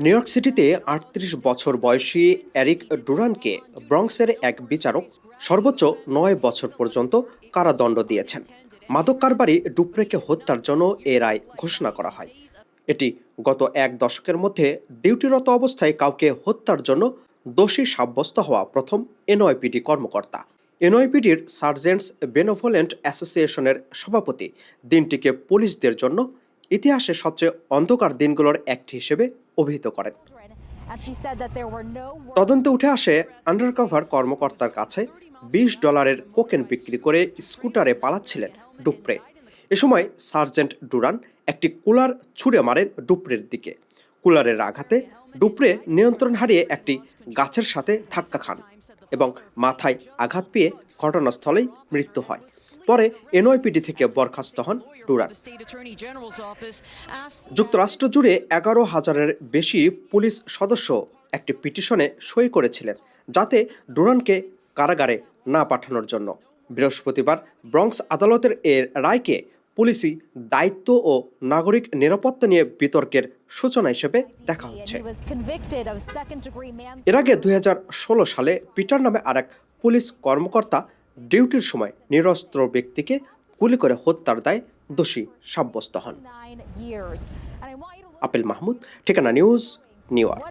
New York সিটিতে ৩৮ বছর বয়সী এরিক ডুরানকে ব্রঙ্কসের এক বিচারক সর্বোচ্চ ৯ বছর পর্যন্ত কারাদণ্ড দিয়েছেন। মাদক কারবারি ডুপ্রেকে হত্যার জন্য এ রায় ঘোষণা করা হয়। এটি গত এক দশকের মধ্যে ডিউটিরত অবস্থায় কাউকে হত্যার জন্য দোষী সাব্যস্ত হওয়া প্রথম এনওয়াইপিডি কর্মকর্তা। এনওয়াইপিডির সার্জেন্টস বেনেভোলেন্ট অ্যাসোসিয়েশনের সভাপতি দিনটিকে পুলিশদের জন্য ইতিহাসে সবচেয়ে অন্ধকার দিনগুলোর একটি হিসেবে অভিহিত করেন। তদন্তে উঠে আসে আন্ডারকভার কর্মকর্তার কাছে $20 কোকেন বিক্রি করে স্কুটারে পালাচ্ছিলেন ডুপ্রে। এ সময় সার্জেন্ট ডুরান একটি কুলার ছুঁড়ে মারেন ডুপ্রের দিকে। কুলারের আঘাতে ডুপ্রে নিয়ন্ত্রণ হারিয়ে একটি গাছের সাথে ধাক্কা খান এবং মাথায় আঘাত পেয়ে ঘটনাস্থলেই মৃত্যু হয়। পরে এনওয়াইপিডি থেকে বরখাস্ত হন ডুরান। যুক্তরাষ্ট্র জুড়ে 11,000-এর বেশি পুলিশ সদস্য একটি পিটিশনে সই করেছিলেন যাতে ডুরানকে কারাগারে না পাঠানোর জন্য। বৃহস্পতিবার ব্রঙ্কস আদালতের এর রায়কে পুলিশি দায়িত্ব ও নাগরিক নিরাপত্তা নিয়ে বিতর্কের সূচনা হিসেবে দেখা হচ্ছে। এর আগে 2016 সালে পিটার নামে আরেক পুলিশ কর্মকর্তা ডিউটির সময় নিরস্ত্র ব্যক্তিকে গুলি করে হত্যার দায়ে দোষী সাব্যস্ত হন। আপিল মাহমুদ, ঠিকানা নিউজ, নিউ ইয়র্ক।